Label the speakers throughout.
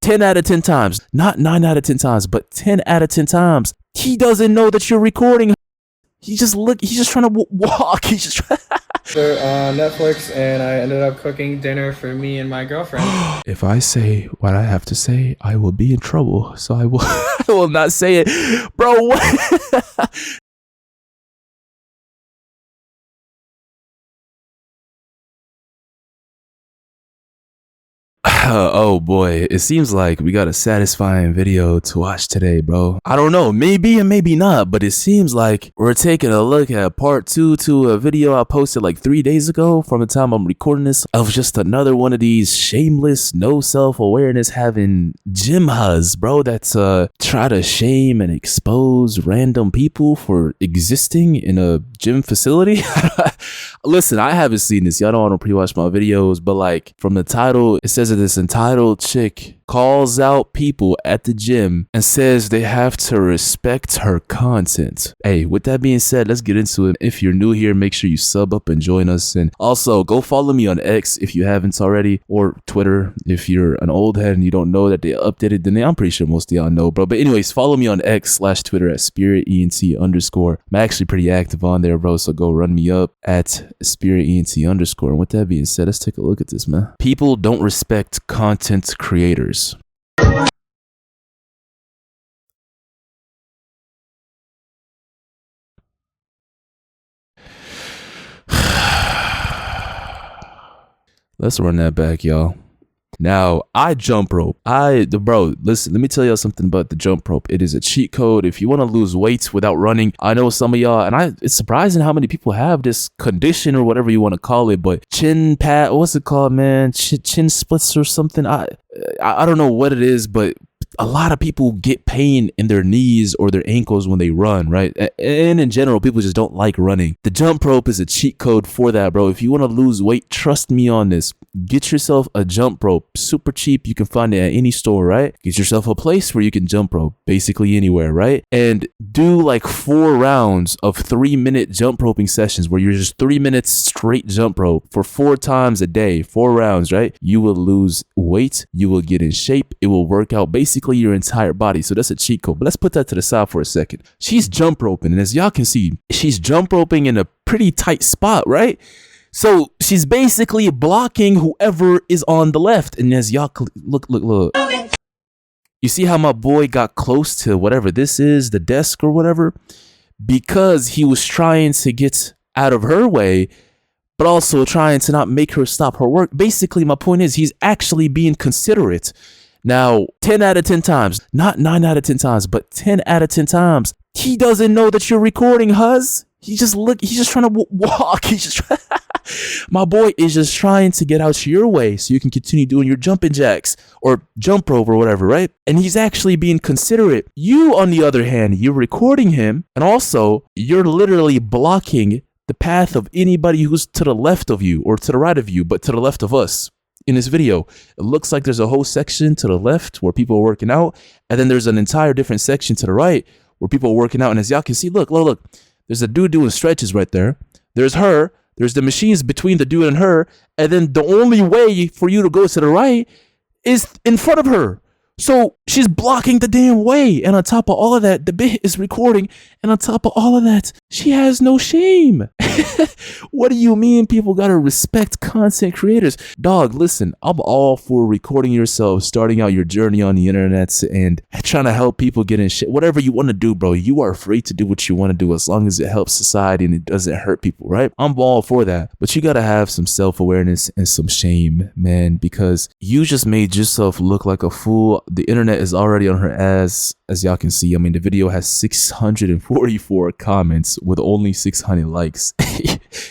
Speaker 1: 10 out of 10 times, not 9 out of 10 times, but 10 out of 10 times, he doesn't know that you're recording. He's just trying to walk. He's just trying.
Speaker 2: On Netflix, and I ended up cooking dinner for me and my girlfriend.
Speaker 1: If I say what I have to say, I will be in trouble. So I will I will not say it. Bro, what? Oh boy, it seems like we got a satisfying video to watch today, bro. I don't know, maybe and maybe not, but it seems like we're taking a look at part 2 to a video I posted like 3 days ago from the time I'm recording this of just another one of these shameless, no self-awareness having gym huzz, bro, that's try to shame and expose random people for existing in a gym facility. Listen, I haven't seen this. Y'all don't want to pre-watch my videos, but like from the title, it says that this entitled chick calls out people at the gym and says they have to respect her content. Hey, with that being said, let's get into it. If you're new here, make sure you sub up and join us. And also go follow me on X if you haven't already, or Twitter. If you're an old head and you don't know that they updated, then I'm pretty sure most of y'all know, bro. But anyways, follow me on X/Twitter at SpiritENT_. I'm actually pretty active on there, bro. So go run me up at SpiritENT_. And with that being said, let's take a look at this, man. People don't respect content creators. Let's run that back, y'all. Now, I jump rope. Bro, listen, let me tell y'all something about the jump rope. It is a cheat code. If you want to lose weight without running, I know some of y'all, and it's surprising how many people have this condition or whatever you want to call it, but chin pad, what's it called, man? Chin splits or something. I don't know what it is, but a lot of people get pain in their knees or their ankles when they run, right? And in general, people just don't like running. The jump rope is a cheat code for that, bro. If you want to lose weight, trust me on this. Get yourself a jump rope. Super cheap. You can find it at any store, right? Get yourself a place where you can jump rope, basically anywhere, right? And do like 4 rounds of 3-minute jump roping sessions where you're just 3 minutes straight jump rope for 4 times a day, 4 rounds, right? You will lose weight. You will get in shape. It will work out basically your entire body. So that's a cheat code. But let's put that to the side for a second. She's jump roping, and as y'all can see, she's jump roping in a pretty tight spot, right? So she's basically blocking whoever is on the left. And as y'all look. You see how my boy got close to whatever this is, the desk or whatever, because he was trying to get out of her way, but also trying to not make her stop her work. Basically, my point is he's actually being considerate. Now, 10 out of 10 times, not 9 out of 10 times, but 10 out of 10 times, he doesn't know that you're recording, Hoaz. He's just trying to walk. My boy is just trying to get out your way so you can continue doing your jumping jacks or jump rope or whatever, right? And he's actually being considerate. You, on the other hand, you're recording him, and also you're literally blocking the path of anybody who's to the left of you or to the right of you, but to the left of us. In this video, it looks like there's a whole section to the left where people are working out, and then there's an entire different section to the right where people are working out. And as y'all can see, look, there's a dude doing stretches right there. There's her. There's the machines between the dude and her, and then the only way for you to go to the right is in front of her. So she's blocking the damn way. And on top of all of that, the bit is recording. And on top of all of that, she has no shame. What do you mean people gotta respect content creators? Dog, listen, I'm all for recording yourself, starting out your journey on the internet and trying to help people get in shit. Whatever you want to do, bro, you are free to do what you want to do as long as it helps society and it doesn't hurt people, right? I'm all for that. But you gotta have some self-awareness and some shame, man, because you just made yourself look like a fool. The internet is already on her ass, as y'all can see. I mean, the video has 644 comments with only 600 likes.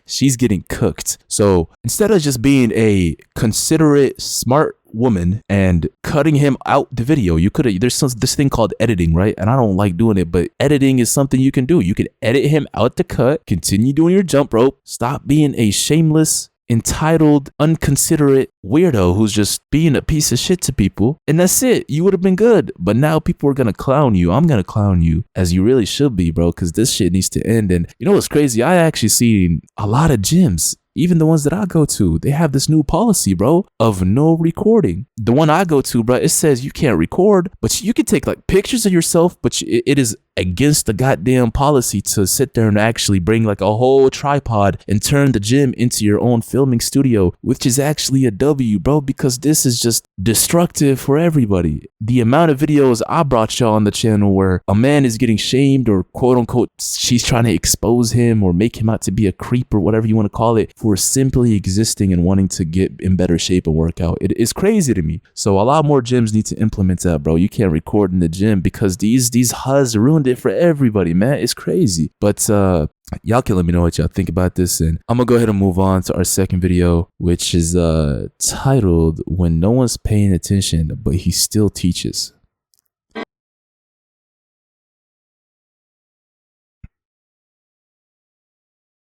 Speaker 1: She's getting cooked. So instead of just being a considerate, smart woman and cutting him out the video, you could have, there's this thing called editing, right? And I don't like doing it, but editing is something you can do. You can edit him out the cut, continue doing your jump rope, stop being a shameless, entitled, unconsiderate weirdo who's just being a piece of shit to people, and that's it. You would have been good. But now people are gonna clown you. I'm gonna clown you, as you really should be, bro, because this shit needs to end. And you know what's crazy? I actually seen a lot of gyms Even the ones that I go to, they have this new policy, bro, of no recording. The one I go to, bro, it says you can't record, but you can take like pictures of yourself, but it is against the goddamn policy to sit there and actually bring like a whole tripod and turn the gym into your own filming studio, which is actually a W, bro, because this is just destructive for everybody. The amount of videos I brought y'all on the channel where a man is getting shamed or quote unquote she's trying to expose him or make him out to be a creep or whatever you want to call it for simply existing and wanting to get in better shape and work out. It is crazy to me. So a lot more gyms need to implement that, bro. You can't record in the gym because these HUZ ruined it for everybody, man. It's crazy. But y'all can let me know what y'all think about this, and I'm gonna go ahead and move on to our second video, which is titled "When No One's Paying Attention But He Still Teaches."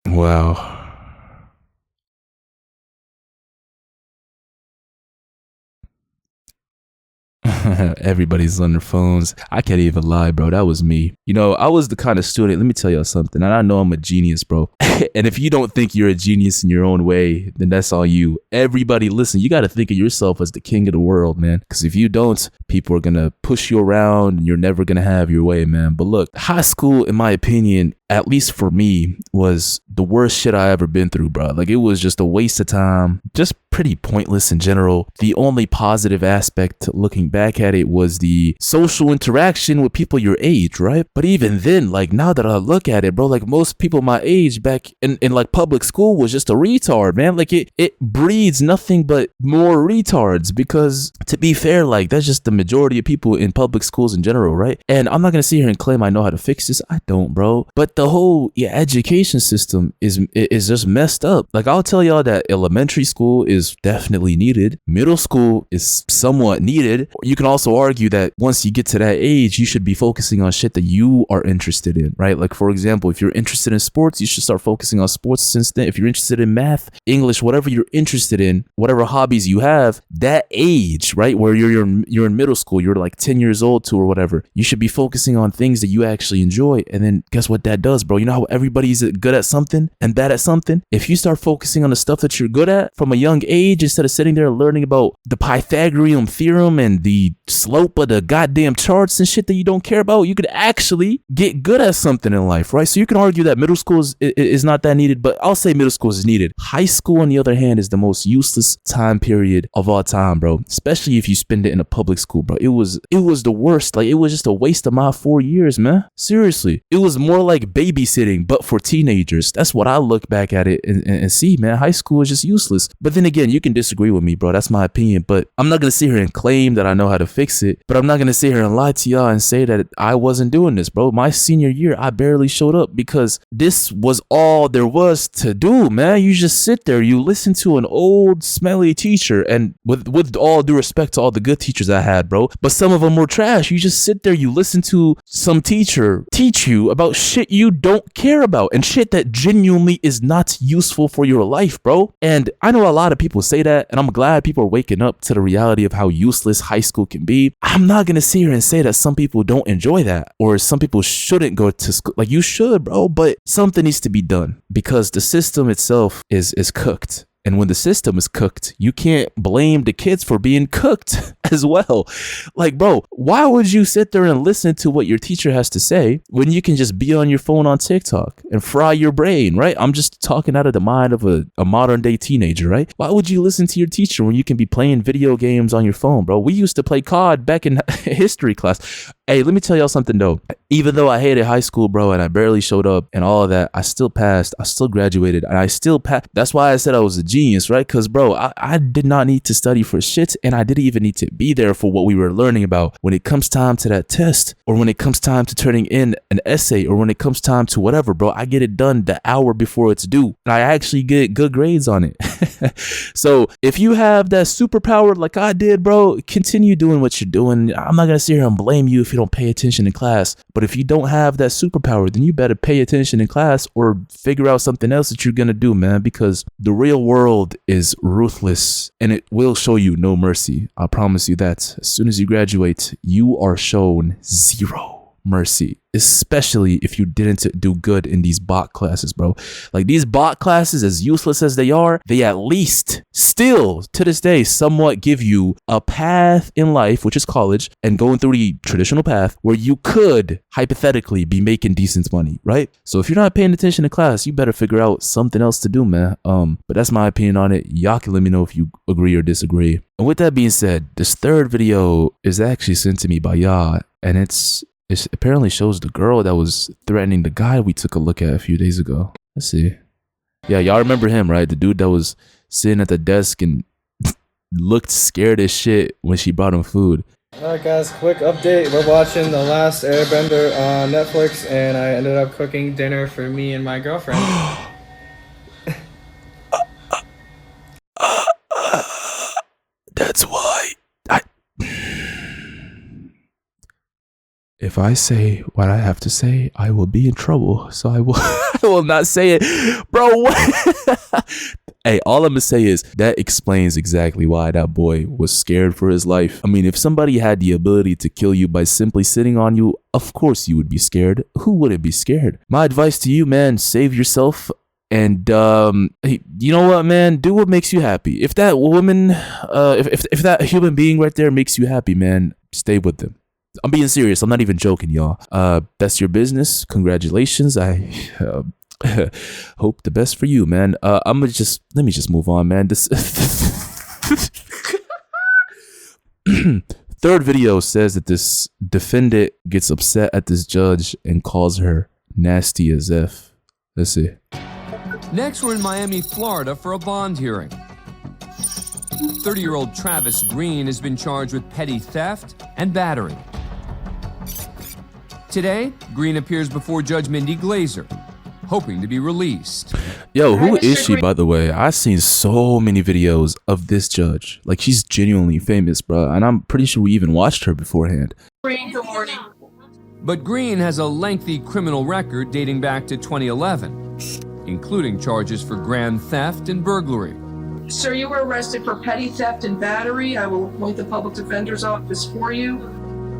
Speaker 1: Wow. Everybody's on their phones. I can't even lie, bro. That was me. You know, I was the kind of student, let me tell y'all something, and I know I'm a genius, bro. And if you don't think you're a genius in your own way, then that's all you. Everybody, listen, you got to think of yourself as the king of the world, man. Because if you don't, people are going to push you around and you're never going to have your way, man. But look, high school, in my opinion, at least for me, was the worst shit I ever been through, bro. Like, it was just a waste of time, just pretty pointless in general. The only positive aspect looking back at it was the social interaction with people your age, right? But even then, like, now that I look at it, bro, like most people my age back in like public school was just a retard, man. Like it breeds nothing but more retards, because to be fair, like that's just the majority of people in public schools in general, right? And I'm not gonna sit here and claim I know how to fix this. I don't, bro. But the whole education system is just messed up. Like, I'll tell y'all that elementary school is definitely needed. Middle school is somewhat needed. You can also argue that once you get to that age, you should be focusing on shit that you are interested in, right? Like, for example, if you're interested in sports, you should start focusing on sports since then. If you're interested in math, English, whatever you're interested in, whatever hobbies you have, that age, right, where you're in middle school, you're like 10 years old to or whatever, you should be focusing on things that you actually enjoy. And then guess what that does, bro? You know how everybody's good at something and bad at something? If you start focusing on the stuff that you're good at from a young age, instead of sitting there learning about the Pythagorean theorem and the slope of the goddamn charts and shit that you don't care about, you could actually get good at something in life, right? So you can argue that middle school is not that needed, but I'll say middle school is needed. High school, on the other hand, is the most useless time period of all time, bro. Especially if you spend it in a public school, bro. It was the worst. Like, it was just a waste of my 4 years, man. Seriously. It was more like babysitting, but for teenagers. That's what I look back at it and see, man. High school is just useless. But then again, you can disagree with me, bro. That's my opinion. But I'm not going to sit here and claim that I know how to fix it. But I'm not going to sit here and lie to y'all and say that I wasn't doing this, bro. My senior year, I barely showed up because this was all there was to do, man. You just sit there, you listen to an old, smelly teacher, and with all due respect to all the good teachers I had, bro, but some of them were trash. You just sit there, you listen to some teacher teach you about shit you don't care about and shit that genuinely is not useful for your life, bro. And I know a lot of people say that, and I'm glad people are waking up to the reality of how useless high school can be. I'm not gonna sit here and say that some people don't enjoy that or some people shouldn't go to school. Like, you should, bro, but something needs to be done because the system itself is cooked. And when the system is cooked, you can't blame the kids for being cooked as well. Like, bro, why would you sit there and listen to what your teacher has to say when you can just be on your phone on TikTok and fry your brain, right? I'm just talking out of the mind of a modern day teenager, right? Why would you listen to your teacher when you can be playing video games on your phone, bro? We used to play COD back in history class. Hey, let me tell y'all something though. Even though I hated high school, bro, and I barely showed up and all of that, I still passed. I still graduated and I still passed. That's why I said I was a genius, right? Because, bro, I did not need to study for shit, and I didn't even need to be there for what we were learning about. When it comes time to that test, or when it comes time to turning in an essay, or when it comes time to whatever, bro, I get it done the hour before it's due. And I actually get good grades on it. So if you have that superpower like I did, bro, continue doing what you're doing. I'm not going to sit here and blame you if you don't pay attention in class. But if you don't have that superpower, then you better pay attention in class or figure out something else that you're going to do, man, because the real world is ruthless and it will show you no mercy. I promise you that. As soon as you graduate, you are shown zero mercy. especially if you didn't do good in these bot classes, bro. Like these bot classes, as useless as they are, they at least still to this day somewhat give you a path in life, which is college, and going through the traditional path where you could hypothetically be making decent money, right? So if you're not paying attention to class, you better figure out something else to do, man. But that's my opinion on it. Y'all can let me know if you agree or disagree. And with that being said, this third video is actually sent to me by y'all, and it apparently shows the girl that was threatening the guy we took a look at a few days ago. Let's see. Yeah, y'all remember him, right? The dude that was sitting at the desk and looked scared as shit when she brought him food.
Speaker 2: Alright guys, quick update. We're watching The Last Airbender on Netflix, and I ended up cooking dinner for me and my girlfriend.
Speaker 1: That's why if I say what I have to say, I will be in trouble. So I will not say it. Bro, what? Hey, all I'm gonna say is that explains exactly why that boy was scared for his life. I mean, if somebody had the ability to kill you by simply sitting on you, of course you would be scared. Who wouldn't be scared? My advice to you, man, save yourself. And hey, you know what, man? Do what makes you happy. If that woman, if that human being right there makes you happy, man, stay with them. I'm being serious. I'm not even joking, y'all. That's your business. Congratulations. I hope the best for you, man. Let me just move on, man. This third video says that this defendant gets upset at this judge and calls her nasty as F. Let's see.
Speaker 3: Next, we're in Miami, Florida for a bond hearing. 30-year-old Travis Green has been charged with petty theft and battery. Today, Green appears before Judge Mindy Glazer, hoping to be released.
Speaker 1: Yo, who is she, by the way? I've seen so many videos of this judge. Like, she's genuinely famous, bro. And I'm pretty sure we even watched her beforehand.
Speaker 4: Good morning.
Speaker 3: But Green has a lengthy criminal record dating back to 2011, including charges for grand theft and burglary.
Speaker 4: Sir, you were arrested for petty theft and battery. I will appoint the public defender's office for you.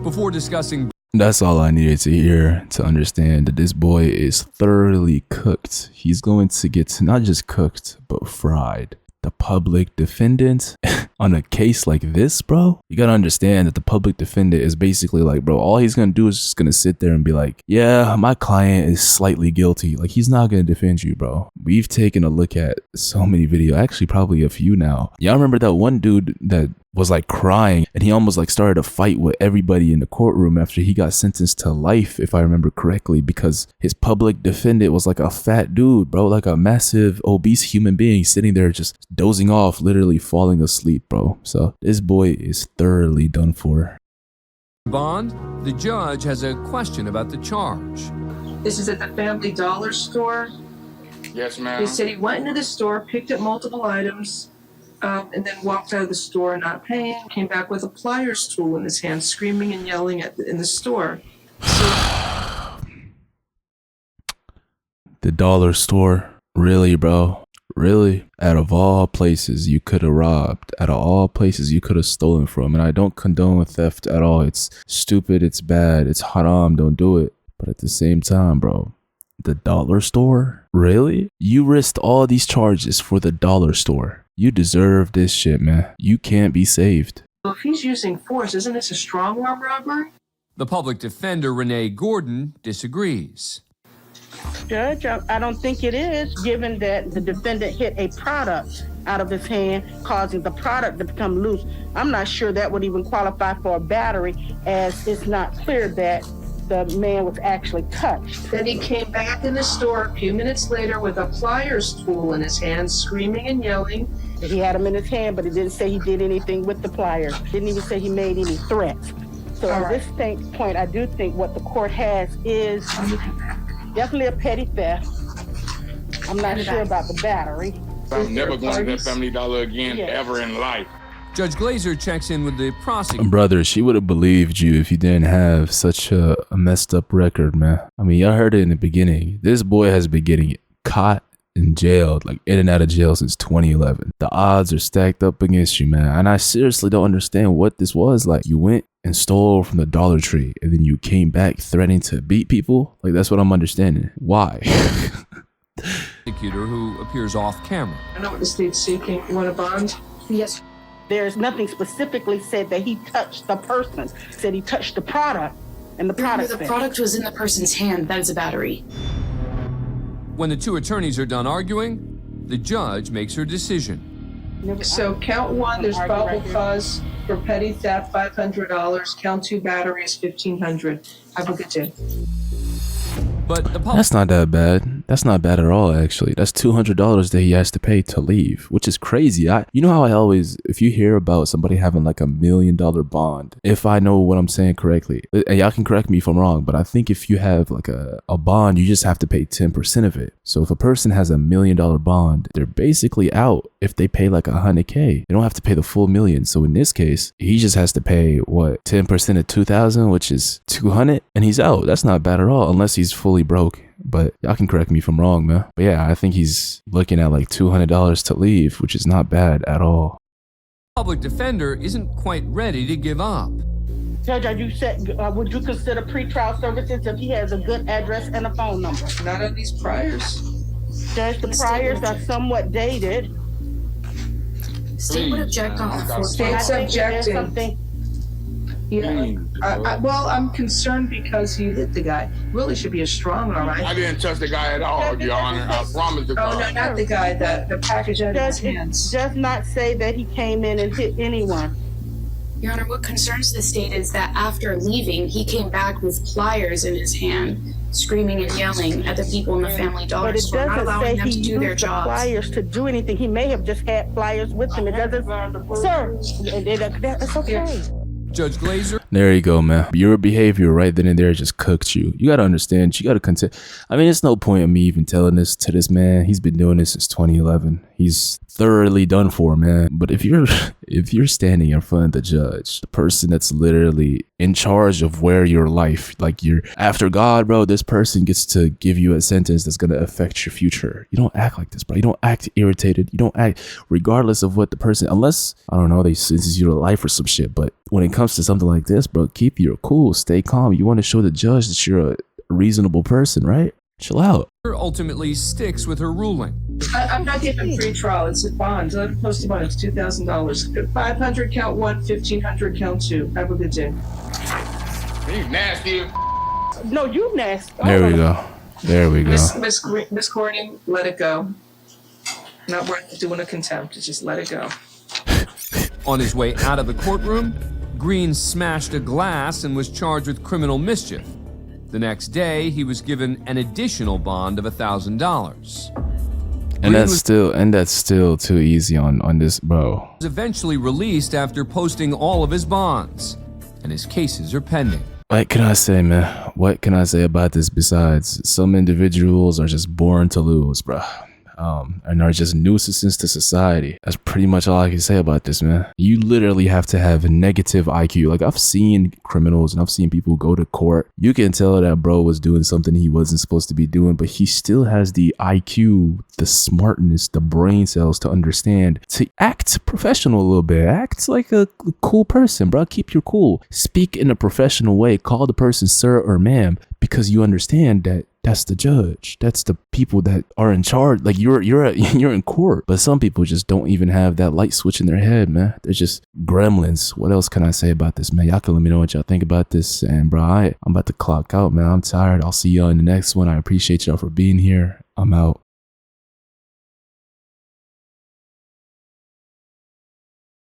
Speaker 3: Before discussing...
Speaker 1: That's all I needed to hear to understand that this boy is thoroughly cooked. He's going to get not just cooked, but fried. The public defendant on a case like this, bro, you gotta understand that the public defendant is basically like, bro, all he's gonna do is just gonna sit there and be like, yeah, my client is slightly guilty. Like, he's not gonna defend you, bro. We've taken a look at so many videos, actually probably a few now. Y'all remember that one dude that was like crying and he almost like started a fight with everybody in the courtroom after he got sentenced to life, if I remember correctly, because his public defendant was like a fat dude, bro, like a massive obese human being sitting there just dozing off, literally falling asleep, bro. So this boy is thoroughly done for.
Speaker 3: Bond, the judge has a question about the charge.
Speaker 4: This is at the Family Dollar store.
Speaker 5: Yes, ma'am.
Speaker 4: He said he went into the store, picked up multiple items, and then walked out of the store not paying, came back with a pliers tool in his hand, screaming and yelling in the store.
Speaker 1: The dollar store? Really, bro? Really? Out of all places you could have robbed, out of all places you could have stolen from, and I don't condone theft at all. It's stupid, it's bad, it's haram, don't do it. But at the same time, bro, the dollar store? Really? You risked all these charges for the dollar store. You deserve this shit, man. You can't be saved.
Speaker 4: Well, if he's using force, isn't this a strong arm robbery?
Speaker 3: The public defender, Renee Gordon, disagrees.
Speaker 6: Judge, I don't think it is, given that the defendant hit a product out of his hand, causing the product to become loose. I'm not sure that would even qualify for a battery, as it's not clear that the man was actually touched.
Speaker 4: Then he came back in the store a few minutes later with a pliers tool in his hand, screaming and yelling.
Speaker 6: He had him in his hand, but he didn't say he did anything with the pliers. Didn't even say he made any threats. So at this point, I do think what the court has is definitely a petty theft. I'm not sure about the battery.
Speaker 5: I'm never going to that Family Dollar again, ever in life.
Speaker 3: Judge Glazer checks in with the prosecutor.
Speaker 1: Brother, she would have believed you if you didn't have such a messed up record, man. I mean, y'all heard it in the beginning. This boy has been getting caught in jail, like in and out of jail since 2011. The odds are stacked up against you, man. And I seriously don't understand what this was. Like, you went and stole from the Dollar Tree and then you came back threatening to beat people. Like, that's what I'm understanding. Why?
Speaker 3: Prosecutor who appears off camera.
Speaker 4: I know what the state's seeking. You want a bond?
Speaker 6: Yes. There's nothing specifically said that he touched the person. Said he touched the product, and the product.
Speaker 7: The product was in the person's hand. That is a battery.
Speaker 3: When the two attorneys are done arguing, the judge makes her decision.
Speaker 4: So count one, there's probable cause for petty theft, $500. Count two, battery is $1,500. Have a good day.
Speaker 3: But the
Speaker 1: That's not that bad. That's not bad at all, actually. That's $200 that he has to pay to leave, which is crazy. You know how I always, if you hear about somebody having like $1 million bond, if I know what I'm saying correctly, and y'all can correct me if I'm wrong, but I think if you have like a bond, you just have to pay 10% of it. So if a person has $1 million bond, they're basically out if they pay like $100K. They don't have to pay the full million. So in this case, he just has to pay what, 10% of 2,000, which is 200, and he's out. That's not bad at all, unless he's fully broke. But y'all can correct me if I'm wrong, man. But yeah, I think he's looking at like $200 to leave, which is not bad at all.
Speaker 3: public defender isn't quite ready to give up.
Speaker 6: Judge, you said, would you consider pretrial services if he has a good address and a phone number?
Speaker 4: Not on these priors.
Speaker 6: Judge, the priors are somewhat dated.
Speaker 7: State would object on the fourth.
Speaker 4: State's objecting. Yeah. Well, I'm concerned because he hit the guy. Really should be a strong arm, right?
Speaker 5: I didn't touch the guy at all, Your Honor. I promise you.
Speaker 4: Oh, no, not the guy. The package out of his hands.
Speaker 6: Does not say that he came in and hit anyone.
Speaker 7: Your Honor, what concerns the state is that after leaving, he came back with pliers in his hand, screaming and yelling at the people in the Family Dollar
Speaker 6: But it
Speaker 7: store, not
Speaker 6: doesn't
Speaker 7: allowing
Speaker 6: say
Speaker 7: them to
Speaker 6: he
Speaker 7: do their
Speaker 6: used the
Speaker 7: jobs.
Speaker 6: pliers to do anything. He may have just had pliers with him. It doesn't, sir, that's okay.
Speaker 3: Judge Glazer.
Speaker 1: There you go, man. Your behavior right then and there just cooked you. You got to understand. You got to contend. I mean, it's no point in me even telling this to this man. He's been doing this since 2011. He's thoroughly done for, man. But if you're standing in front of the judge, the person that's literally in charge of where your life, like you're after God, bro, this person gets to give you a sentence that's going to affect your future. You don't act like this, bro. You don't act irritated. You don't act regardless of what the person, unless, I don't know, they sentence you to life or some shit. But when it comes to something like this, bro, keep your cool, stay calm. You want to show the judge that you're a reasonable person, right? Chill out.
Speaker 3: Ultimately sticks with her ruling.
Speaker 4: I'm not giving free trial. It's a bond. Let him post a bond. It's $2,000. 500 count one, 1,500 count two. Have a good day.
Speaker 5: He's nasty.
Speaker 6: No, you nasty.
Speaker 1: There we go. There we go.
Speaker 4: Miss Courtney, let it go. Not worth doing a contempt. Just let it go.
Speaker 3: On his way out of the courtroom, Green smashed a glass and was charged with criminal mischief. The next day, he was given an additional bond of $1,000.
Speaker 1: And that's still too easy on this, bro.
Speaker 3: Was eventually released after posting all of his bonds, and his cases are pending.
Speaker 1: What can I say, man? What can I say about this besides some individuals are just born to lose, bro? And are just nuisances to society. That's pretty much all I can say about this, man. You literally have to have a negative IQ. Like, I've seen criminals and I've seen people go to court. You can tell that bro was doing something he wasn't supposed to be doing, but he still has the IQ, the smartness, the brain cells to understand, to act professional a little bit. Act like a cool person, bro. Keep your cool. Speak in a professional way. Call the person sir or ma'am, because you understand that that's the judge. That's the people that are in charge. Like, you're in court, but some people just don't even have that light switch in their head, man. They're just gremlins. What else can I say about this, man? Y'all can let me know what y'all think about this. And bro, I'm about to clock out, man. I'm tired. I'll see y'all in the next one. I appreciate y'all for being here. I'm out.